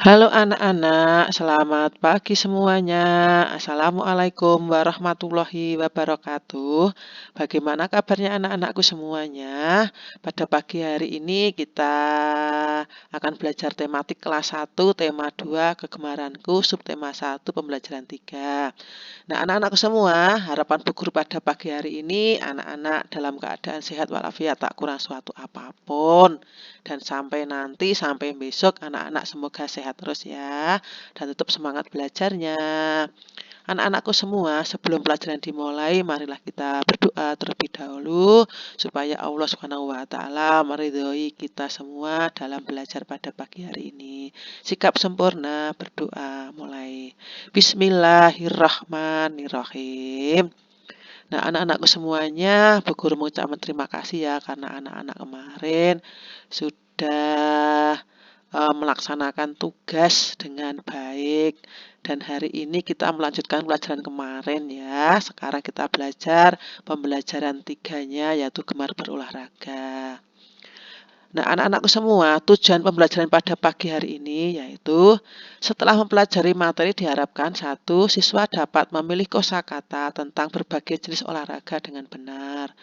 Halo anak-anak, selamat pagi semuanya. Assalamualaikum warahmatullahi wabarakatuh. Bagaimana kabarnya anak-anakku semuanya? Pada pagi hari ini kita akan belajar tematik kelas 1, tema 2, kegemaranku, subtema 1, pembelajaran 3. Nah, anak-anakku semua, harapan Bu Guru pada pagi hari ini, anak-anak dalam keadaan sehat walafiat, tak kurang suatu apapun. Dan sampai nanti, sampai besok, anak-anak semoga sehat terus ya. Dan tetap semangat belajarnya. Anak-anakku semua, sebelum pelajaran dimulai, marilah kita berdoa terlebih dahulu supaya Allah Subhanahu wa taala meridhoi kita semua dalam belajar pada pagi hari ini. Sikap sempurna berdoa mulai. Bismillahirrahmanirrahim. Nah, anak-anakku semuanya, Bu Guru mengucapkan terima kasih ya karena anak-anak kemarin sudah melaksanakan tugas dengan baik. Dan hari ini kita melanjutkan pelajaran kemarin ya. Sekarang kita belajar pembelajaran 3-nya yaitu gemar berolahraga. Nah, anak-anakku semua, tujuan pembelajaran pada pagi hari ini yaitu setelah mempelajari materi diharapkan 1. Siswa dapat memilih kosakata tentang berbagai jenis olahraga dengan benar.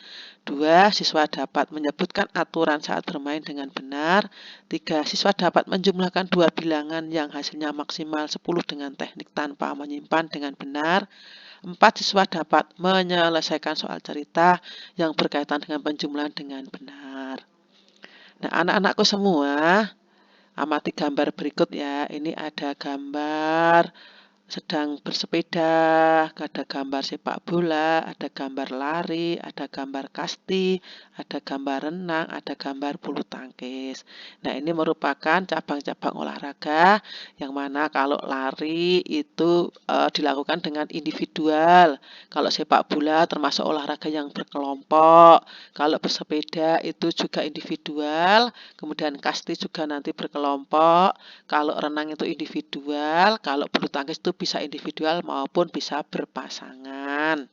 2. Siswa dapat menyebutkan aturan saat bermain dengan benar. 3. Siswa dapat menjumlahkan 2 bilangan yang hasilnya maksimal 10 dengan teknik tanpa menyimpan dengan benar. 4. Siswa dapat menyelesaikan soal cerita yang berkaitan dengan penjumlahan dengan benar. Nah, anak-anakku semua, amati gambar berikut ya. Ini ada gambar sedang bersepeda, ada gambar sepak bola, ada gambar lari, ada gambar kasti, ada gambar renang, ada gambar bulu tangkis. Nah, ini merupakan cabang-cabang olahraga yang mana kalau lari itu dilakukan dengan individual. Kalau sepak bola termasuk olahraga yang berkelompok. Kalau bersepeda itu juga individual, kemudian kasti juga nanti berkelompok. Kalau renang itu individual, kalau bulu tangkis itu bisa individual maupun bisa berpasangan.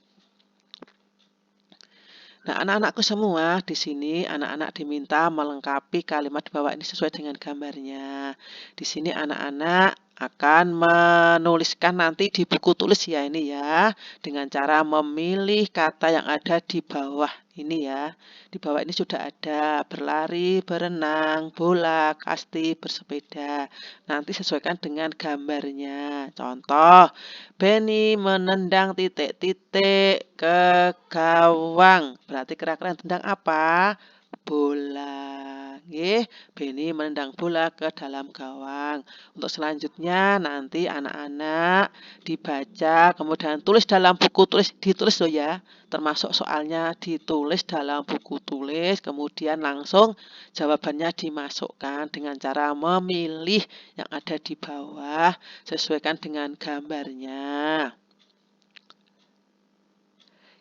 Nah, anak-anakku semua, di sini anak-anak diminta melengkapi kalimat di bawah ini sesuai dengan gambarnya. Di sini anak-anak akan menuliskan nanti di buku tulis ya ini ya, dengan cara memilih kata yang ada di bawah ini ya. Di bawah ini sudah ada berlari, berenang, bola, kasti, bersepeda. Nanti sesuaikan dengan gambarnya. Contoh, Benny menendang titik-titik ke gawang. Berarti kira-kira yang tendang apa? Bola. Nggih, Benny menendang bola ke dalam gawang. Untuk selanjutnya nanti anak-anak dibaca, kemudian tulis dalam buku tulis, ditulis loh ya. Termasuk soalnya ditulis dalam buku tulis, kemudian langsung jawabannya dimasukkan dengan cara memilih yang ada di bawah sesuaikan dengan gambarnya.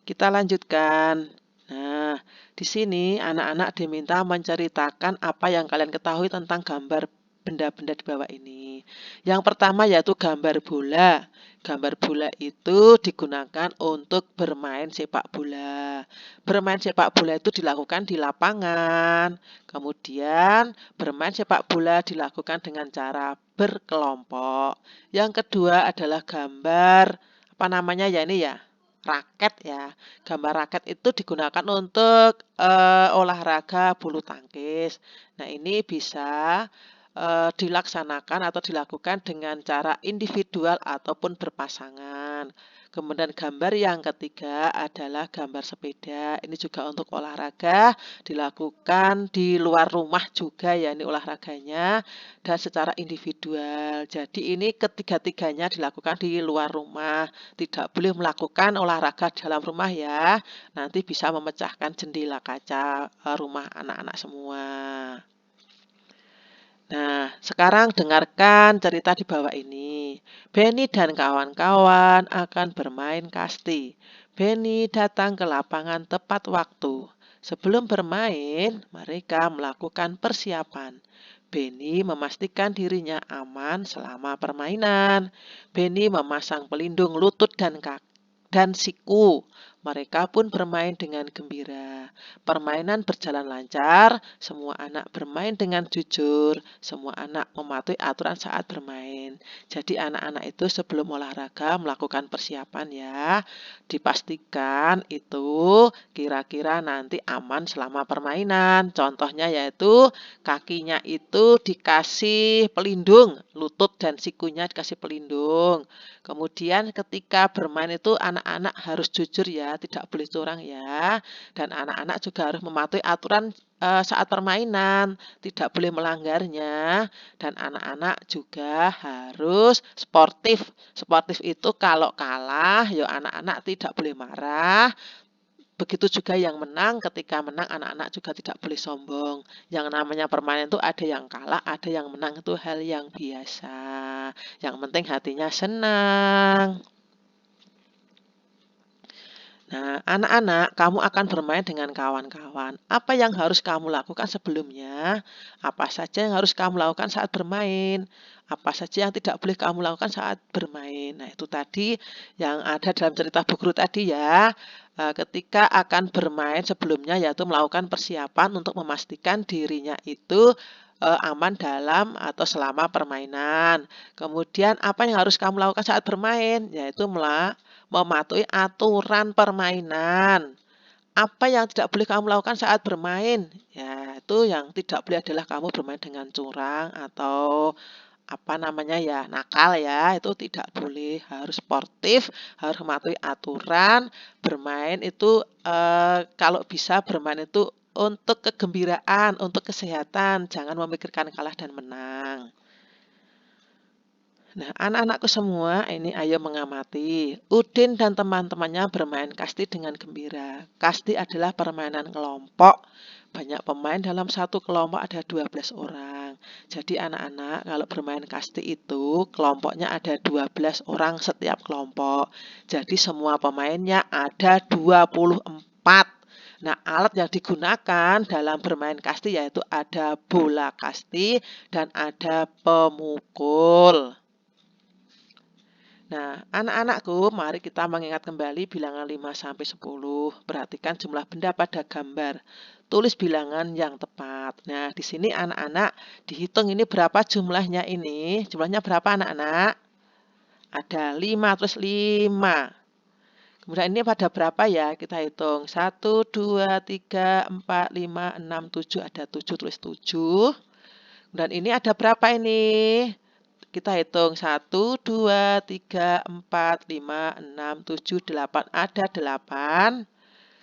Kita lanjutkan. Nah, di sini anak-anak diminta menceritakan apa yang kalian ketahui tentang gambar benda-benda di bawah ini. Yang pertama yaitu gambar bola. Gambar bola itu digunakan untuk bermain sepak bola. Bermain sepak bola itu dilakukan di lapangan. Kemudian bermain sepak bola dilakukan dengan cara berkelompok. Yang kedua adalah gambar apa namanya ya ini ya? Raket ya. Gambar raket itu digunakan untuk olahraga bulu tangkis. Nah, ini bisa dilaksanakan atau dilakukan dengan cara individual ataupun berpasangan. Kemudian gambar yang ketiga adalah gambar sepeda. Ini juga untuk olahraga, dilakukan di luar rumah juga ya ini olahraganya dan secara individual. Jadi ini ketiga-tiganya dilakukan di luar rumah. Tidak boleh melakukan olahraga di dalam rumah ya. Nanti bisa memecahkan jendela kaca rumah anak-anak semua. Nah, sekarang dengarkan cerita di bawah ini. Benny dan kawan-kawan akan bermain kasti. Benny datang ke lapangan tepat waktu. Sebelum bermain, mereka melakukan persiapan. Benny memastikan dirinya aman selama permainan. Benny memasang pelindung lutut dan kaki dan siku. Mereka pun bermain dengan gembira. Permainan berjalan lancar, semua anak bermain dengan jujur, semua anak mematuhi aturan saat bermain. Jadi anak-anak itu sebelum olahraga melakukan persiapan ya. Dipastikan itu kira-kira nanti aman selama permainan. Contohnya yaitu kakinya itu dikasih pelindung, lutut dan sikunya dikasih pelindung. Kemudian ketika bermain itu anak-anak harus jujur ya, tidak boleh curang ya. Dan anak-anak juga harus mematuhi aturan saat permainan, tidak boleh melanggarnya. Dan anak-anak juga harus sportif. Sportif itu kalau kalah, ya anak-anak tidak boleh marah. Begitu juga yang menang, ketika menang anak-anak juga tidak boleh sombong. Yang namanya permainan itu ada yang kalah, ada yang menang, itu hal yang biasa. Yang penting hatinya senang. Nah, anak-anak, kamu akan bermain dengan kawan-kawan. Apa yang harus kamu lakukan sebelumnya? Apa saja yang harus kamu lakukan saat bermain? Apa saja yang tidak boleh kamu lakukan saat bermain? Nah, itu tadi yang ada dalam cerita Bu Guru tadi ya. Ketika akan bermain sebelumnya, yaitu melakukan persiapan untuk memastikan dirinya itu aman dalam atau selama permainan. Kemudian, apa yang harus kamu lakukan saat bermain? Yaitu mematuhi aturan permainan. Apa yang tidak boleh kamu lakukan saat bermain? Ya, itu yang tidak boleh adalah kamu bermain dengan curang atau apa namanya ya, nakal ya, itu tidak boleh, harus sportif, harus mematuhi aturan, bermain itu kalau bisa bermain itu untuk kegembiraan, untuk kesehatan, jangan memikirkan kalah dan menang. Nah, anak-anakku semua, ini ayo mengamati. Udin dan teman-temannya bermain kasti dengan gembira. Kasti adalah permainan kelompok. Banyak pemain dalam satu kelompok ada 12 orang. Jadi anak-anak kalau bermain kasti itu kelompoknya ada 12 orang setiap kelompok. Jadi semua pemainnya ada 24. Nah, alat yang digunakan dalam bermain kasti yaitu ada bola kasti dan ada pemukul. Nah, anak-anakku, mari kita mengingat kembali bilangan 5 sampai 10. Perhatikan jumlah benda pada gambar. Tulis bilangan yang tepat. Nah, di sini anak-anak dihitung ini berapa jumlahnya ini. Jumlahnya berapa anak-anak? Ada 5, terus 5. Kemudian ini pada berapa ya? Kita hitung. 1, 2, 3, 4, 5, 6, 7. Ada 7, tulis 7. Dan ini ada berapa ini? Kita hitung 1, 2, 3, 4, 5, 6, 7, 8. Ada 8.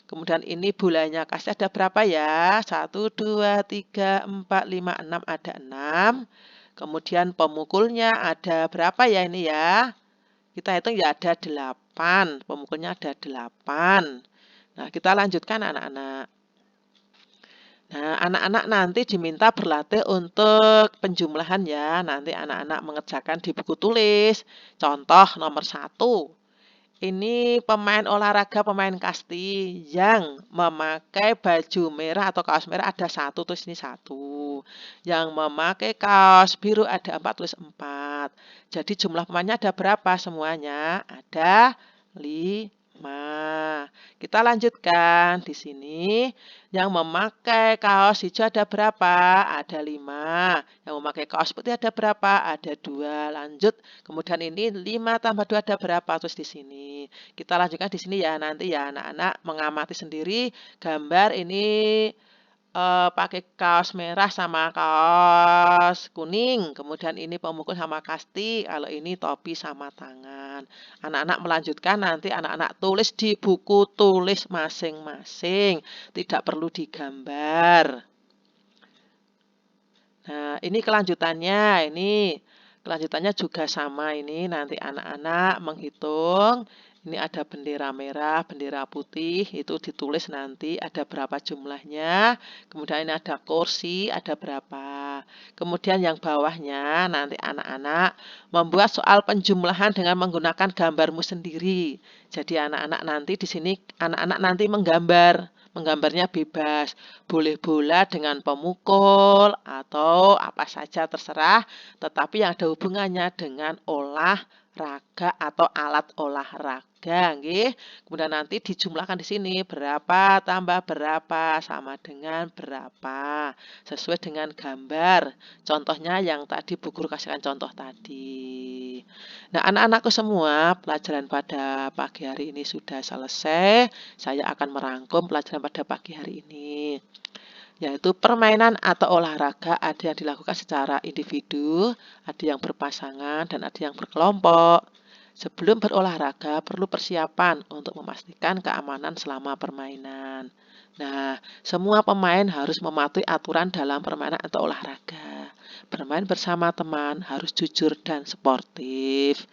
Kemudian ini bulannya kasih ada berapa ya? 1, 2, 3, 4, 5, 6. Ada 6. Kemudian pemukulnya ada berapa ya ini ya? Kita hitung ya ada 8. Pemukulnya ada 8. Nah, kita lanjutkan anak-anak. Nah, anak-anak nanti diminta berlatih untuk penjumlahan ya. Nanti anak-anak mengerjakan di buku tulis. Contoh nomor 1. Ini pemain olahraga, pemain kasti yang memakai baju merah atau kaos merah ada 1, tulis ini 1. Yang memakai kaos biru ada 4, tulis 4. Jadi jumlah pemainnya ada berapa semuanya? Ada 5. Kita lanjutkan di sini. Yang memakai kaos hijau ada berapa? Ada 5. Yang memakai kaos putih ada berapa? Ada 2. Lanjut. Kemudian ini 5 tambah 2 ada berapa? Terus di sini. Kita lanjutkan di sini ya. Nanti ya anak-anak mengamati sendiri gambar ini pakai kaos merah sama kaos kuning. Kemudian ini pemukul sama kasti. Kalau ini topi sama tangan. Anak-anak melanjutkan nanti anak-anak tulis di buku tulis masing-masing. Tidak perlu digambar. Nah, ini kelanjutannya. Ini kelanjutannya juga sama ini. Nanti anak-anak menghitung. Ini ada bendera merah, bendera putih, itu ditulis nanti ada berapa jumlahnya. Kemudian ini ada kursi, ada berapa. Kemudian yang bawahnya nanti anak-anak membuat soal penjumlahan dengan menggunakan gambarmu sendiri. Jadi anak-anak nanti di sini anak-anak nanti menggambar. Menggambarnya bebas, boleh bola dengan pemukul atau apa saja terserah, tetapi yang ada hubungannya dengan olahraga. raga atau alat olahraga, nggih. Kemudian nanti dijumlahkan di sini berapa tambah berapa sama dengan berapa, sesuai dengan gambar. Contohnya yang tadi Bu Guru kasihkan contoh tadi. Nah, anak-anakku semua, pelajaran pada pagi hari ini sudah selesai. Saya akan merangkum pelajaran pada pagi hari ini, yaitu permainan atau olahraga ada yang dilakukan secara individu, ada yang berpasangan, dan ada yang berkelompok. Sebelum berolahraga, perlu persiapan untuk memastikan keamanan selama permainan. Nah, semua pemain harus mematuhi aturan dalam permainan atau olahraga. Bermain bersama teman harus jujur dan sportif.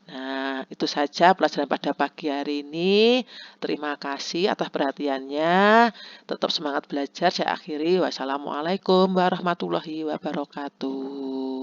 Nah, itu saja pelajaran pada pagi hari ini. Terima kasih atas perhatiannya. Tetap semangat belajar. Saya akhiri. Wassalamualaikum warahmatullahi wabarakatuh.